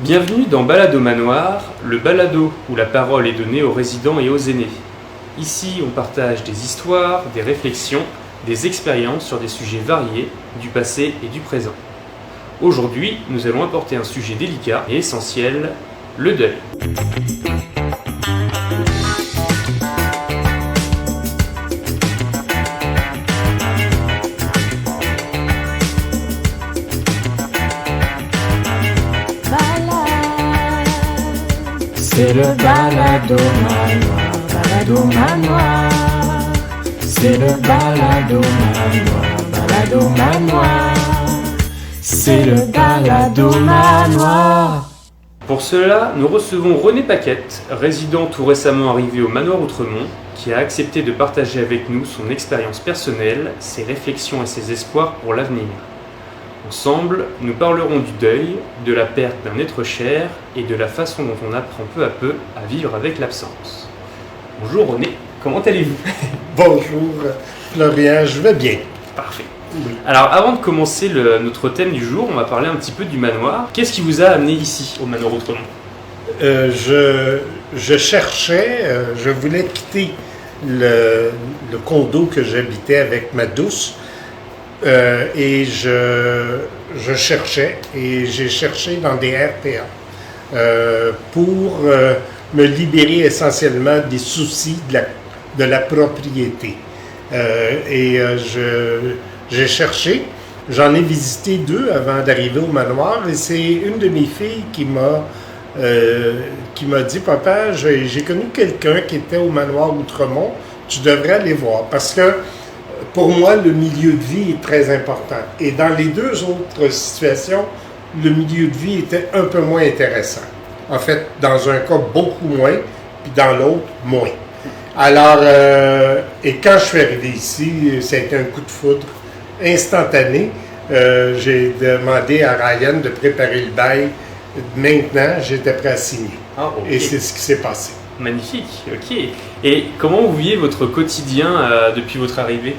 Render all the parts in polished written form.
Bienvenue dans Balado Manoir, le balado où la parole est donnée aux résidents et aux aînés. Ici, on partage des histoires, des réflexions, des expériences sur des sujets variés, du passé et du présent. Aujourd'hui, nous allons apporter un sujet délicat et essentiel, le deuil. C'est le balado manoir, balado manoir. C'est le balado manoir, balado manoir. C'est le balado manoir. Pour cela, nous recevons René Paquette, résident tout récemment arrivé au manoir Outremont, qui a accepté de partager avec nous son expérience personnelle, ses réflexions et ses espoirs pour l'avenir. Ensemble, nous parlerons du deuil, de la perte d'un être cher et de la façon dont on apprend peu à peu à vivre avec l'absence. Bonjour René, comment allez-vous ? Bonjour Florian, je vais bien. Parfait. Oui. Alors avant de commencer notre thème du jour, on va parler un petit peu du manoir. Qu'est-ce qui vous a amené ici, au manoir Outremont ? Je cherchais, je voulais quitter le condo que j'habitais avec ma douce. Et je cherchais, et j'ai cherché dans des RPA pour me libérer essentiellement des soucis de la propriété. J'ai cherché, j'en ai visité 2 avant d'arriver au manoir, et c'est une de mes filles qui m'a dit « Papa, j'ai connu quelqu'un qui était au manoir Outremont, tu devrais aller voir. » Parce que pour moi, le milieu de vie est très important. Et dans les 2 autres situations, le milieu de vie était un peu moins intéressant. En fait, dans un cas, beaucoup moins, puis dans l'autre, moins. Alors, et quand je suis arrivé ici, ça a été un coup de foudre instantané. J'ai demandé à Ryan de préparer le bail. Maintenant, j'étais prêt à signer. Ah, okay. Et c'est ce qui s'est passé. Magnifique, ok. Et comment vous vivez votre quotidien depuis votre arrivée ?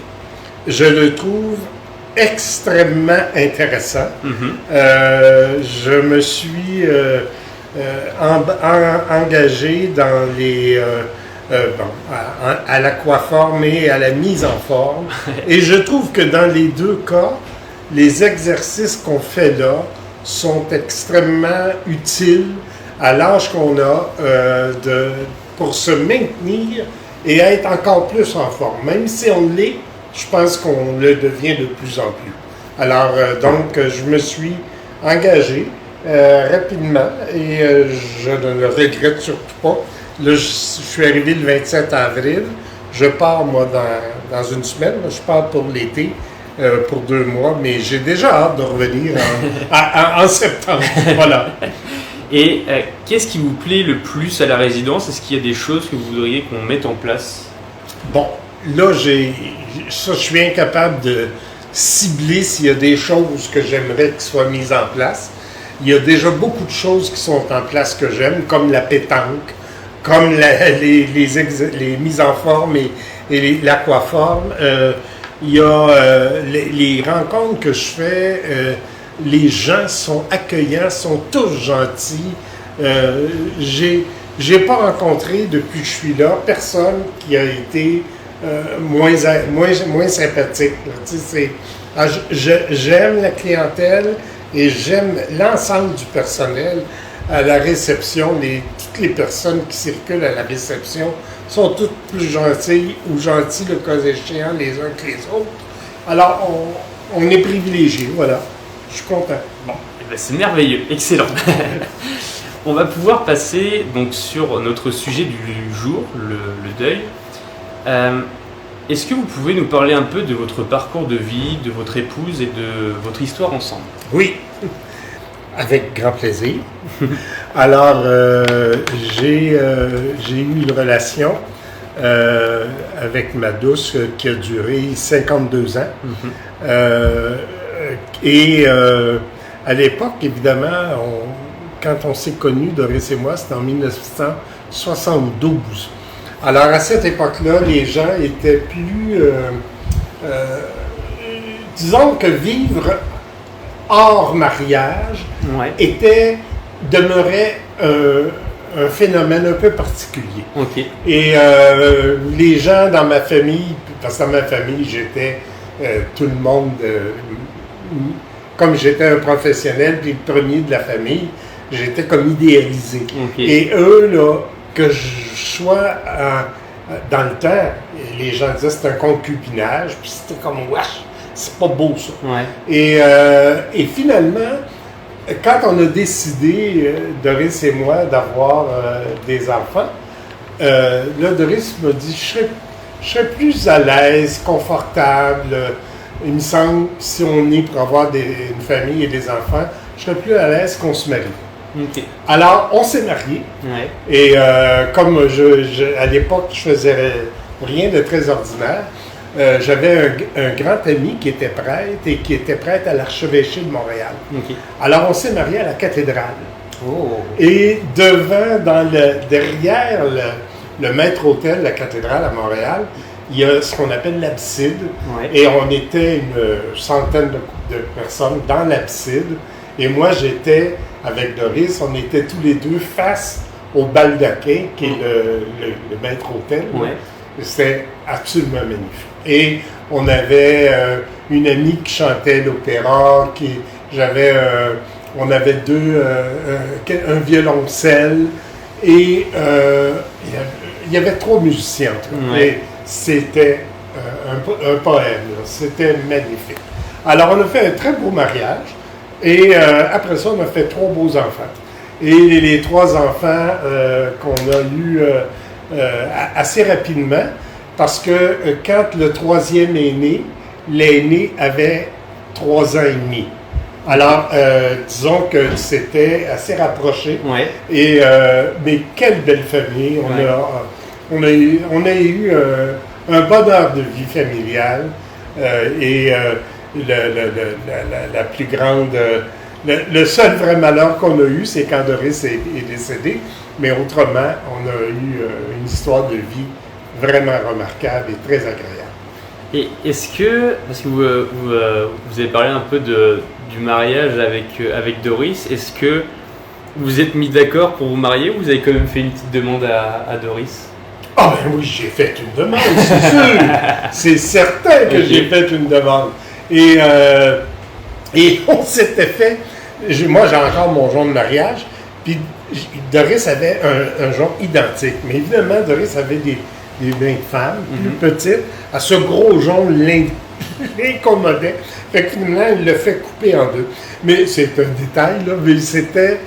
Je le trouve extrêmement intéressant. Je me suis engagé dans à l'aquaforme et à la mise en forme. Et je trouve que dans les 2 cas, les exercices qu'on fait là sont extrêmement utiles à l'âge qu'on a pour se maintenir et être encore plus en forme. Même si on l'est, je pense qu'on le devient de plus en plus. Alors, donc, je me suis engagé rapidement et je ne le regrette surtout pas. Là, je suis arrivé le 27 avril. Je pars, moi, dans une semaine. Je pars pour l'été, pour 2 mois, mais j'ai déjà hâte de revenir en septembre. Voilà. Et qu'est-ce qui vous plaît le plus à la résidence ? Est-ce qu'il y a des choses que vous voudriez qu'on mette en place ? Bon, là, je suis incapable de cibler s'il y a des choses que j'aimerais qui soient mises en place. Il y a déjà beaucoup de choses qui sont en place que j'aime, comme la pétanque, comme les mises en forme et l'aquaforme. Il y a les rencontres que je fais. Les gens sont accueillants, sont tous gentils. J'ai pas rencontré depuis que je suis là personne qui a été moins sympathique. J'aime la clientèle et j'aime l'ensemble du personnel à la réception. Toutes les personnes qui circulent à la réception sont toutes plus gentilles ou gentils le cas échéant les uns que les autres. Alors, on est privilégiés, voilà. Je suis content. Bon, c'est merveilleux, excellent. On va pouvoir passer donc sur notre sujet du jour, le deuil. Est-ce que vous pouvez nous parler un peu de votre parcours de vie, de votre épouse et de votre histoire ensemble ? Oui, avec grand plaisir. Alors, j'ai eu une relation avec ma douce qui a duré 52 ans. À l'époque, évidemment, quand on s'est connus, Doris et moi, c'était en 1972. Alors, à cette époque-là, les gens étaient plus... disons que vivre hors mariage était demeurait un phénomène un peu particulier. Ok. Et les gens dans ma famille, parce que dans ma famille, j'étais tout le monde, comme j'étais un professionnel, puis le premier de la famille, j'étais comme idéalisé. Ok. Et eux, là, que je sois dans le temps, les gens disaient que c'était un concubinage, puis c'était comme, wesh, c'est pas beau ça. Ouais. Et finalement, quand on a décidé, Doris et moi, d'avoir des enfants, là, Doris m'a dit, je serais plus à l'aise, confortable. Il me semble, si on est pour avoir une famille et des enfants, je serais plus à l'aise qu'on se marie. Ok. Alors, on s'est mariés. Ouais. Et comme à l'époque, je faisais rien de très ordinaire, j'avais un grand ami qui était prêtre et qui était prêtre à l'archevêché de Montréal. Ok. Alors, on s'est mariés à la cathédrale. Oh. Et derrière le maître-autel de la cathédrale à Montréal, il y a ce qu'on appelle l'abside. Ouais. Et on était une centaine de personnes dans l'abside. Et moi, j'étais, avec Doris, on était tous les deux face au baldaquin, qui est le maître-autel. Ouais. C'était absolument magnifique. Et on avait une amie qui chantait l'opéra, on avait un violoncelle, et il y avait 3 musiciens. Ouais. Et c'était un poème, là. C'était magnifique. Alors, on a fait un très beau mariage, et après ça, on a fait 3 beaux enfants. Et les 3 enfants qu'on a eus assez rapidement, parce que quand le 3e est né, l'aîné avait 3 ans et demi. Alors, disons que c'était assez rapproché. Ouais. Et, mais quelle belle famille! On a eu un bonheur de vie familiale et la plus grande... le seul vrai malheur qu'on a eu, c'est quand Doris est décédée, mais autrement, on a eu une histoire de vie vraiment remarquable et très agréable. Et est-ce que, parce que vous avez parlé un peu du mariage avec Doris, est-ce que vous êtes mis d'accord pour vous marier ou vous avez quand même fait une petite demande à Doris? Ah ben oui, j'ai fait une demande, c'est sûr. C'est certain que j'ai fait une demande. Et on s'était fait... Moi, j'ai encore mon jonc de mariage, puis Doris avait un jonc identique. Mais évidemment, Doris avait des mains de femme, plus petites. À ce gros jonc l'incommodait. Fait que finalement, il l'a fait couper en 2. Mais c'est un détail, là, mais c'était...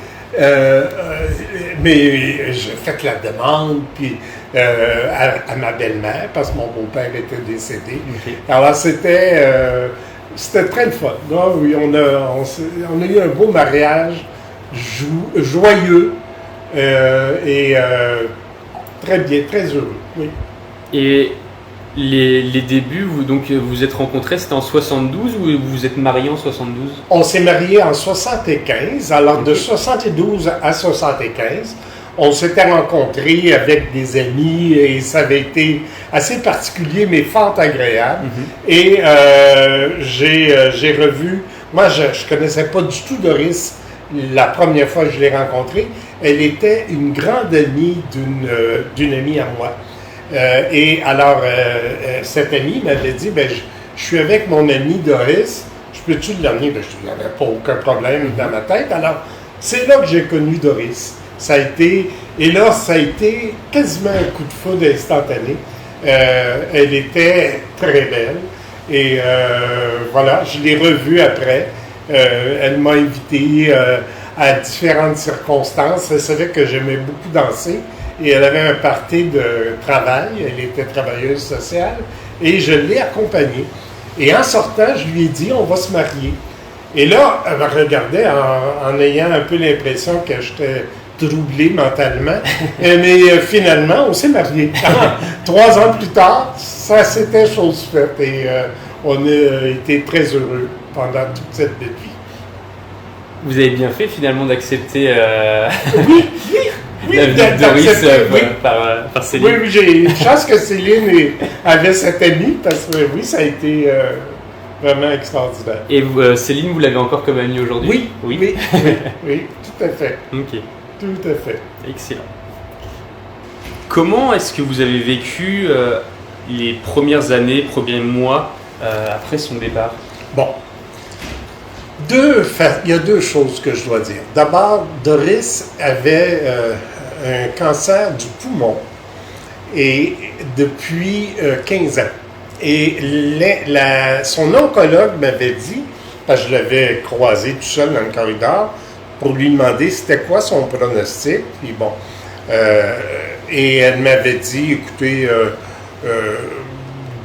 mais j'ai fait la demande, puis à ma belle-mère, parce que mon beau-père était décédé. Okay. Alors, c'était très le fun. Non, oui, on a eu un beau mariage, joyeux, et très bien, très heureux. Oui. Et les débuts, vous êtes rencontrés, c'était en 72 ou vous vous êtes mariés en 72? On s'est mariés en 75. Alors, de 72 à 75, on s'était rencontrés avec des amis et ça avait été assez particulier, mais fort agréable. Et j'ai revu... Moi, je ne connaissais pas du tout Doris la première fois que je l'ai rencontrée. Elle était une grande amie d'une amie à moi. Et alors, cette amie m'avait dit, je suis avec mon ami Doris, je peux-tu l'emmener? Je n'avais pas aucun problème dans ma tête. Alors, c'est là que j'ai connu Doris. Ça a été quasiment un coup de foudre instantané. Elle était très belle. Et voilà, je l'ai revue après. Elle m'a invité à différentes circonstances. Elle savait que j'aimais beaucoup danser. Et elle avait un party de travail. Elle était travailleuse sociale. Et je l'ai accompagnée. Et en sortant, je lui ai dit, on va se marier. Et là, elle me regardait en ayant un peu l'impression que j'étais troublé mentalement. Mais finalement, on s'est mariés. 3 ans plus tard, ça c'était chose faite. Et on a été très heureux pendant toute cette belle vie. Vous avez bien fait finalement d'accepter Oui, la vie de Doris par Céline. Oui, j'ai une chance que Céline avait cette amie parce que oui, ça a été vraiment extraordinaire. Et Céline, vous l'avez encore comme amie aujourd'hui? Oui, tout Tout à fait. Ok, Tout à fait. excellent. Comment est-ce que vous avez vécu les premières années, premiers mois après son départ? Bon. Il y a deux choses que je dois dire. D'abord, Doris avait un cancer du poumon et depuis 15 ans. Et son oncologue m'avait dit, parce que je l'avais croisé tout seul dans le corridor, pour lui demander c'était quoi son pronostic. Puis bon, et elle m'avait dit, écoutez,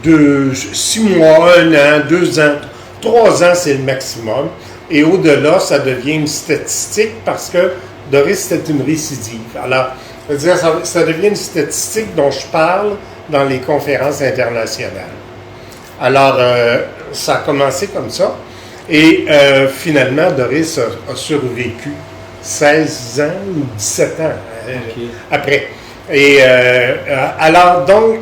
6 mois, 1 an, 2 ans, 3 ans, c'est le maximum. Et au-delà, ça devient une statistique parce que Doris, c'était une récidive. Alors, ça devient une statistique dont je parle dans les conférences internationales. Alors, ça a commencé comme ça. Et finalement, Doris a survécu 16 ans ou 17 ans après. Et alors, donc,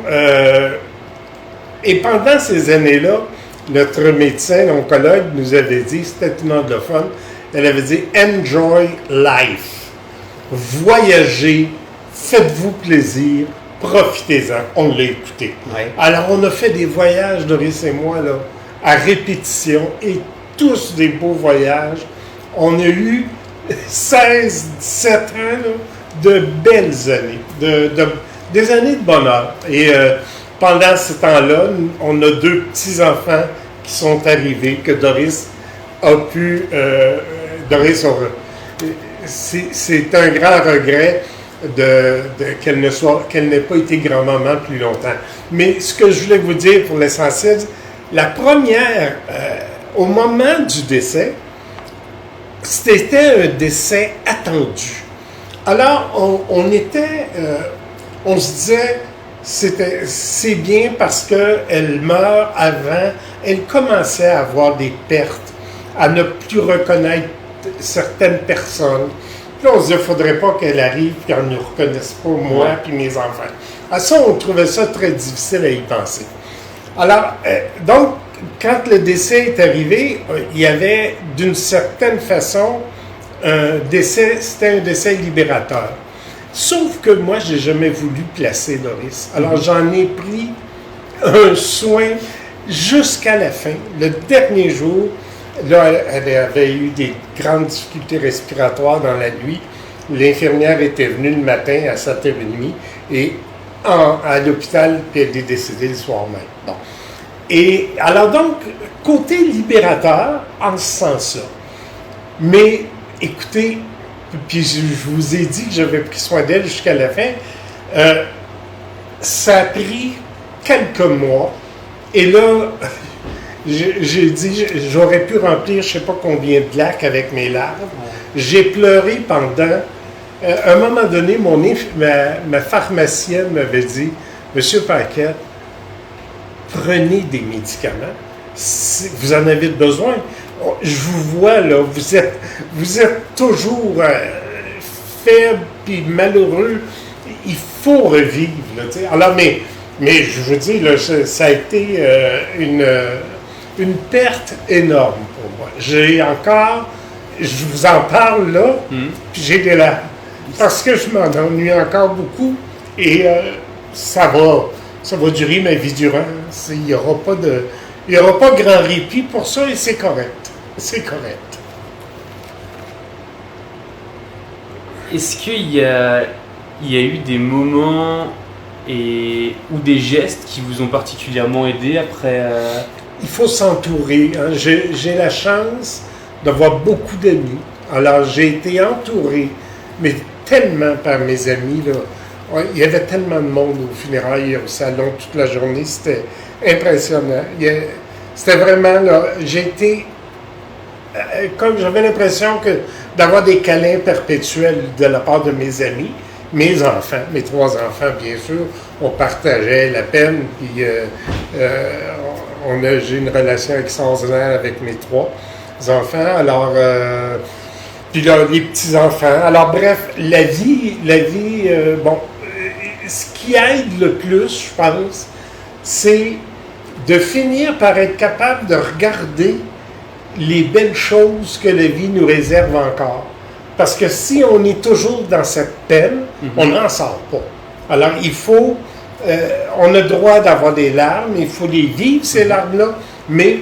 et pendant ces années-là, notre médecin, oncologue, nous avait dit, c'était une anglophone, elle avait dit « Enjoy life ». Voyagez, faites-vous plaisir, profitez-en. On l'a écouté. Ouais. Alors, on a fait des voyages, Doris et moi, là, à répétition, et tous des beaux voyages. On a eu 16, 17 ans là, de belles années, des années de bonheur. Et pendant ce temps-là, on a 2 petits-enfants qui sont arrivés, que Doris a pu... c'est un grand regret qu'elle n'ait pas été grand-maman plus longtemps. Mais ce que je voulais vous dire pour l'essentiel, la première, au moment du décès, c'était un décès attendu. Alors, on se disait, c'est bien parce qu'elle meurt avant, elle commençait à avoir des pertes, à ne plus reconnaître certaines personnes. Puis là, on se disait, il ne faudrait pas qu'elle arrive et qu'elle ne reconnaisse pas moi et mes enfants. À ça, on trouvait ça très difficile à y penser. Alors, donc, quand le décès est arrivé, il y avait d'une certaine façon un décès, c'était un décès libérateur. Sauf que moi, je n'ai jamais voulu placer Doris. Alors, j'en ai pris un soin jusqu'à la fin. Le dernier jour, là, elle avait eu des grandes difficultés respiratoires dans la nuit. L'infirmière était venue le matin à 7h30 et à l'hôpital, puis elle est décédée le soir même. Bon. Et alors donc, côté libérateur, en ce sens-là. Mais, écoutez, puis je vous ai dit que j'avais pris soin d'elle jusqu'à la fin, ça a pris quelques mois. Et là, j'ai dit, j'aurais pu remplir je ne sais pas combien de lacs avec mes larmes. J'ai pleuré pendant... à un moment donné, ma pharmacienne m'avait dit, « Monsieur Paquette, prenez des médicaments. Si vous en avez besoin. Je vous vois, là, vous êtes toujours faible puis malheureux. Il faut revivre. Là, alors, mais je veux dire, là, ça a été une perte énorme pour moi. J'ai encore, je vous en parle là, puis j'ai des larmes. Parce que je m'en ennuie encore beaucoup et ça va durer ma vie durant. Il n'y aura pas grand répit pour ça et c'est correct. C'est correct. Est-ce qu'il y a eu des moments ou des gestes qui vous ont particulièrement aidé après Il faut s'entourer. Hein. J'ai la chance d'avoir beaucoup d'amis. Alors, j'ai été entouré, mais tellement par mes amis. Là. Il y avait tellement de monde aux funérailles, au salon, toute la journée. C'était impressionnant. C'était vraiment, là, comme j'avais l'impression d'avoir des câlins perpétuels de la part de mes amis, mes enfants, mes 3 enfants, bien sûr, on partageait la peine, puis j'ai une relation extraordinaire avec mes 3 enfants, alors, puis là, les petits-enfants, alors bref, la vie, bon, ce qui aide le plus, je pense, c'est de finir par être capable de regarder les belles choses que la vie nous réserve encore. Parce que si on est toujours dans cette peine, on n'en sort pas. Alors, il faut... on a le droit d'avoir des larmes, il faut les vivre, ces larmes-là, mais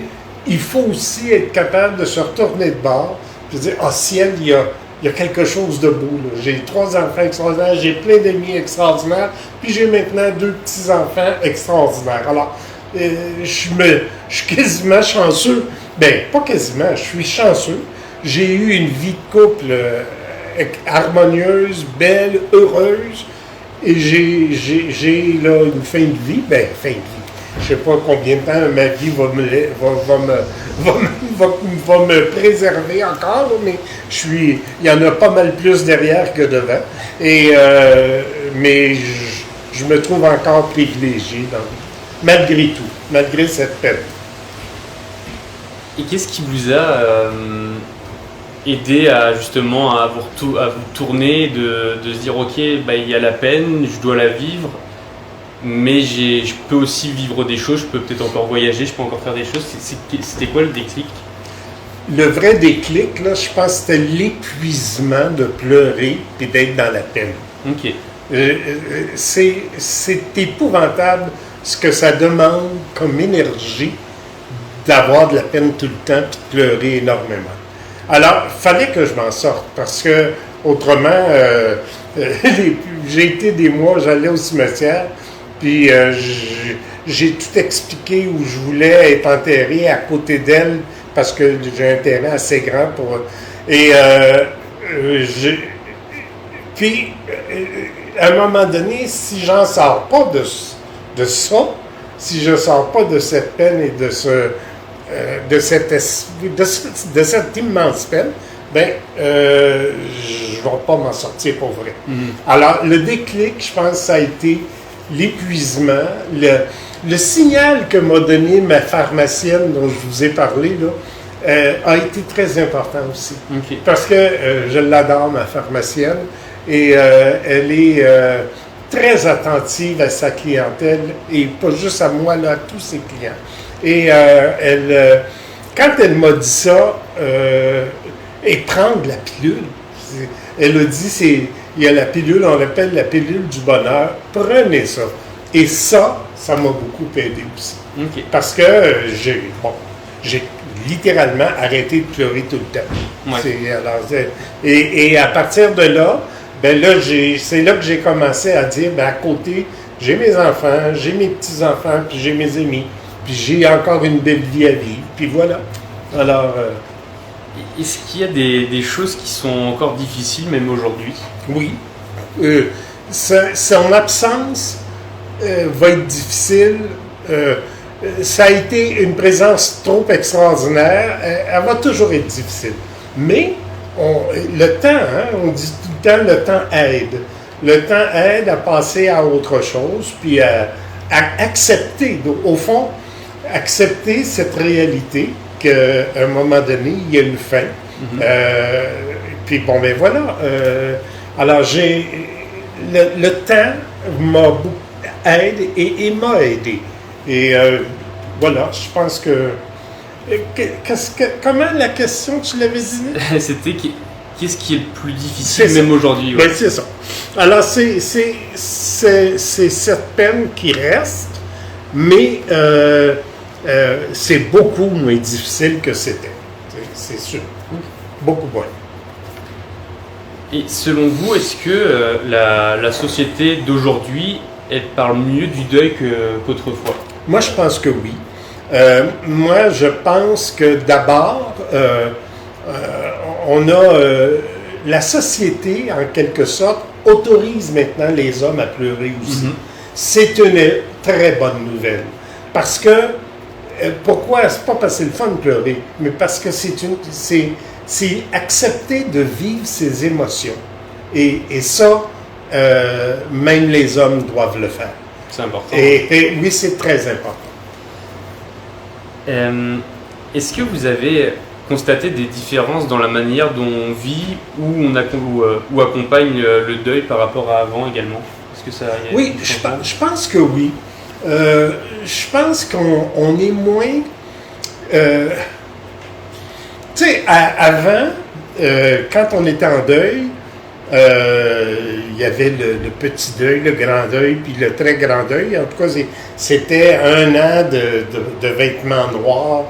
il faut aussi être capable de se retourner de bord, et de dire, « Ah, ciel, il y a quelque chose de beau. Là. J'ai 3 enfants extraordinaires, j'ai plein d'amis extraordinaires, puis j'ai maintenant 2 petits-enfants extraordinaires. » Alors, je suis quasiment chanceux. Ben, pas quasiment, je suis chanceux. J'ai eu une vie de couple harmonieuse, belle, heureuse, et j'ai là une fin de vie. Ben, fin de vie. Je ne sais pas combien de temps ma vie va me préserver encore, mais il y en a pas mal plus derrière que devant. Et, mais je me trouve encore privilégié, malgré tout, malgré cette peine. Et qu'est-ce qui vous a aidé à justement à vous tourner, de se dire ok, il y a la peine, je dois la vivre, mais je peux aussi vivre des choses, je peux peut-être encore voyager, je peux encore faire des choses. C'était quoi le déclic? Le vrai déclic, là, je pense que c'était l'épuisement de pleurer et d'être dans la peine. Ok. C'est épouvantable ce que ça demande comme énergie d'avoir de la peine tout le temps et de pleurer énormément. Alors, il fallait que je m'en sorte parce que autrement, j'ai été des mois, j'allais au cimetière, puis j'ai tout expliqué où je voulais être enterré à côté d'elle parce que j'ai un terrain assez grand pour... Et puis, à un moment donné, si j'en sors pas de ça, si je sors pas de cette peine et de cette immense peine, ben, je ne vais pas m'en sortir pour vrai. Alors, le déclic, je pense, ça a été l'épuisement, le signal que m'a donné ma pharmacienne dont je vous ai parlé, là, a été très important aussi. Okay. Parce que je l'adore, ma pharmacienne, et elle est très attentive à sa clientèle, et pas juste à moi, là, à tous ses clients. Et quand elle m'a dit ça, et prendre la pilule, elle a dit, il y a la pilule, on l'appelle la pilule du bonheur, prenez ça. Et ça m'a beaucoup aidé aussi. Okay. Parce que j'ai littéralement arrêté de pleurer tout le temps. Ouais. Et à partir de là, ben là, c'est là que j'ai commencé à dire, ben à côté, j'ai mes enfants, j'ai mes petits-enfants, puis j'ai mes amis, puis j'ai encore une belle vie à vivre, puis voilà. Alors... Est-ce qu'il y a des choses qui sont encore difficiles, même aujourd'hui? Oui. Son absence va être difficile. Ça a été une présence trop extraordinaire. Elle va toujours être difficile. Mais le temps, hein, on dit tout le temps, le temps aide. Le temps aide à passer à autre chose, puis à accepter, au fond, accepter cette réalité qu'à un moment donné, il y a une fin. Puis bon, ben voilà. Alors, le temps m'a beaucoup aidé et m'a aidé. Et voilà, je pense que... comment la question, tu l'avais dit? C'était qu'est-ce qui est le plus difficile, même aujourd'hui? Ouais. Ben, c'est ça. Alors, c'est cette peine qui reste, mais c'est beaucoup moins difficile que c'était. C'est sûr. Beaucoup moins. Et selon vous, est-ce que la société d'aujourd'hui, elle parle mieux du deuil qu'autrefois? Moi, je pense que oui. Moi, je pense que d'abord, on a... la société, en quelque sorte, autorise maintenant les hommes à pleurer aussi. C'est une très bonne nouvelle. Parce que... pourquoi? C'est pas parce que c'est le fun de pleurer, mais parce que c'est accepter de vivre ses émotions. Et ça, même les hommes doivent le faire. C'est important. Et oui, c'est très important. Est-ce que vous avez constaté des différences dans la manière dont on vit ou accompagne le deuil par rapport à avant également? Est-ce que ça oui, je pense que oui. Je pense qu'on est moins... tu sais, avant, quand on était en deuil, il y avait le petit deuil, le grand deuil, puis le très grand deuil. En tout cas, c'était 1 an de vêtements noirs,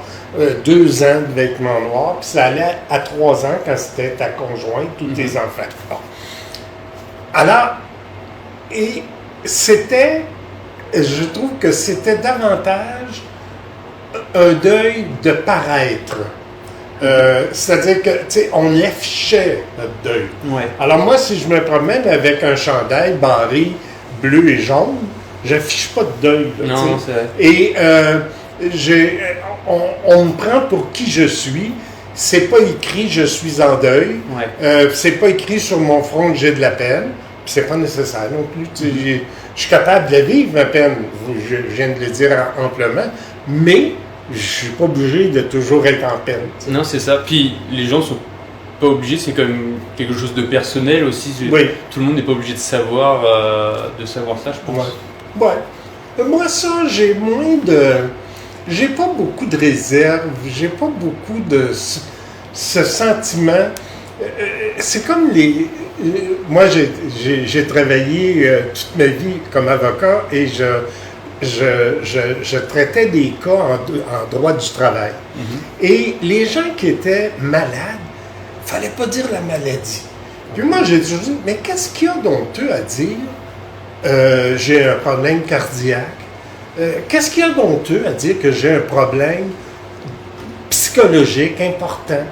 2 ans de vêtements noirs, puis ça allait à 3 ans quand c'était ta conjointe ou tes enfants. Bon. Alors, et c'était, je trouve que c'était davantage un deuil de paraître. C'est-à-dire que, tu sais, on affichait notre deuil. Ouais. Alors moi, si je me promène avec un chandail barré bleu et jaune, j'affiche pas de deuil. Là, Non, c'est vrai. Et on me prend pour qui je suis. C'est pas écrit « je suis en deuil Ouais. ». C'est pas écrit sur mon front que j'ai de la peine. Puis c'est pas nécessaire non plus. Je suis capable de la vivre, ma peine. Je viens de le dire amplement. Mais je suis pas obligé de toujours être en peine. T'sais. Non, c'est ça. Puis les gens sont pas obligés, c'est comme quelque chose de personnel aussi. Oui. Tout le monde n'est pas obligé de savoir ça, je pense. Ouais. Moi, ça, j'ai moins de... J'ai pas beaucoup de réserve, j'ai pas beaucoup de ce sentiment. C'est comme les... Moi, j'ai travaillé toute ma vie comme avocat et je traitais des cas en droit du travail. Mm-hmm. Et les gens qui étaient malades, il ne fallait pas dire la maladie. Puis moi, j'ai toujours dit, mais qu'est-ce qu'il y a d'honteux à dire? J'ai un problème cardiaque. Qu'est-ce qu'il y a d'honteux à dire que j'ai un problème psychologique important?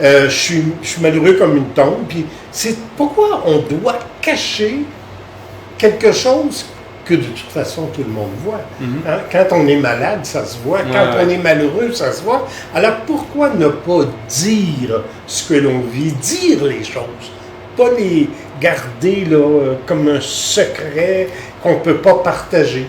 Mm-hmm. Je suis malheureux comme une tombe. Puis c'est pourquoi on doit cacher quelque chose que de toute façon tout le monde voit. Mm-hmm. Hein? Quand on est malade, ça se voit. Quand on est malheureux, ça se voit. Alors pourquoi ne pas dire ce que l'on vit, dire les choses? Pas les garder là, comme un secret qu'on ne peut pas partager.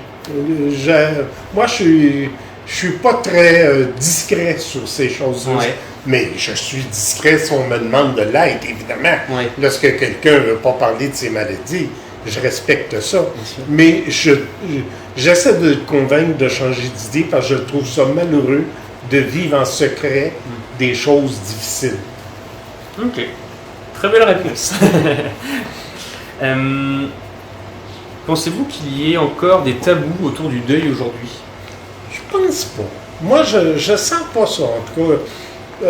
Moi, je suis pas très discret sur ces choses-là. Ouais. Mais je suis discret si on me demande de l'aide, évidemment. Ouais. Lorsque quelqu'un ne veut pas parler de ses maladies, je respecte ça. Mais j'essaie de le convaincre de changer d'idée parce que je trouve ça malheureux de vivre en secret des choses difficiles. OK. Très belle réponse. Pensez-vous qu'il y ait encore des tabous autour du deuil aujourd'hui? Je pense pas. Moi, je sens pas ça. En tout cas,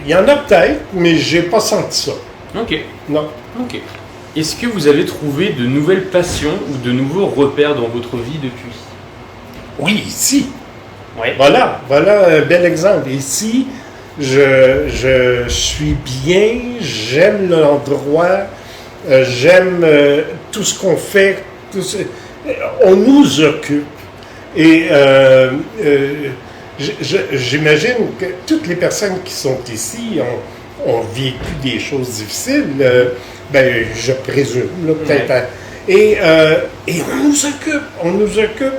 il y en a peut-être, mais j'ai pas senti ça. OK. Non. OK. Est-ce que vous avez trouvé de nouvelles passions ou de nouveaux repères dans votre vie depuis? Oui, ici. Ouais. Voilà un bel exemple. Ici, je suis bien, j'aime l'endroit, j'aime tout ce qu'on fait, on nous occupe. Et j'imagine que toutes les personnes qui sont ici ont vécu des choses difficiles, je présume, là, peut-être. Ouais. Et on nous occupe,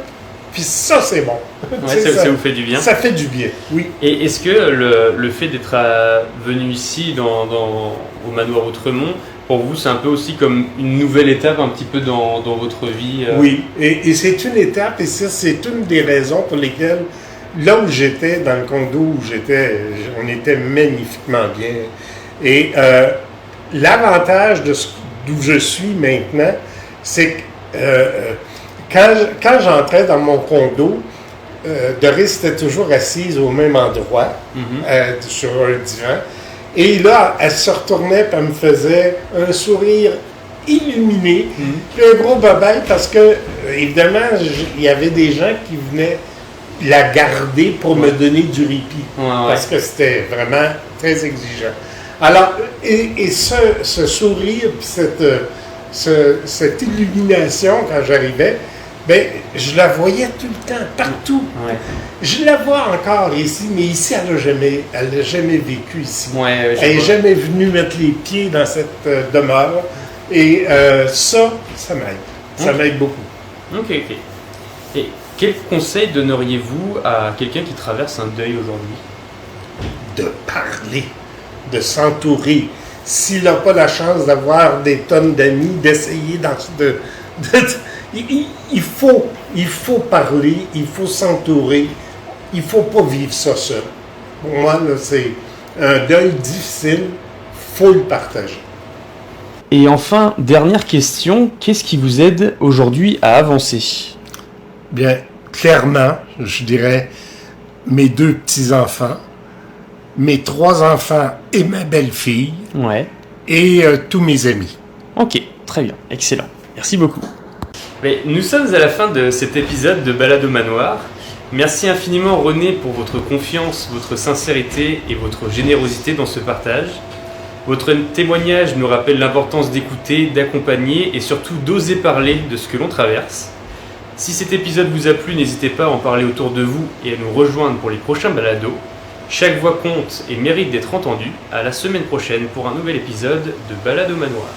puis ça, c'est bon. Ouais, ça vous fait du bien. Ça fait du bien, oui. Et est-ce que le fait d'être venu ici, au manoir Outremont, pour vous, c'est un peu aussi comme une nouvelle étape un petit peu dans votre vie? Oui, et c'est une étape, et ça, c'est une des raisons pour lesquelles, là où j'étais, dans le condo où j'étais, on était magnifiquement bien. Et l'avantage d'où je suis maintenant, c'est que quand j'entrais dans mon condo, Doris était toujours assise au même endroit, sur un divan. Et là, elle se retournait et elle me faisait un sourire illuminé, puis un gros babaille parce que, évidemment, il y avait des gens qui venaient la garder pour me donner du répit, parce que c'était vraiment très exigeant. Alors, et ce sourire, puis cette illumination quand j'arrivais, je la voyais tout le temps, partout. Ouais. Je la vois encore ici, mais ici, elle n'a jamais vécu ici. Ouais, elle n'est jamais venue mettre les pieds dans cette demeure. Et ça m'aide. Ça m'aide beaucoup. OK. Et quel conseil donneriez-vous à quelqu'un qui traverse un deuil aujourd'hui? De parler, de s'entourer. S'il n'a pas la chance d'avoir des tonnes d'amis, d'essayer il faut parler, il faut s'entourer, il ne faut pas vivre ça seul. Pour moi, là, c'est un deuil difficile, il faut le partager. Et enfin, dernière question, qu'est-ce qui vous aide aujourd'hui à avancer? Bien, clairement, je dirais mes 2 petits-enfants, mes 3 enfants et ma belle-fille, Ouais. et tous mes amis. Ok, très bien, excellent. Merci beaucoup. Mais nous sommes à la fin de cet épisode de Balade au Manoir. Merci infiniment René pour votre confiance, votre sincérité et votre générosité dans ce partage. Votre témoignage nous rappelle l'importance d'écouter, d'accompagner et surtout d'oser parler de ce que l'on traverse. Si cet épisode vous a plu, n'hésitez pas à en parler autour de vous et à nous rejoindre pour les prochains balados. Chaque voix compte et mérite d'être entendue. À la semaine prochaine pour un nouvel épisode de Balade au Manoir.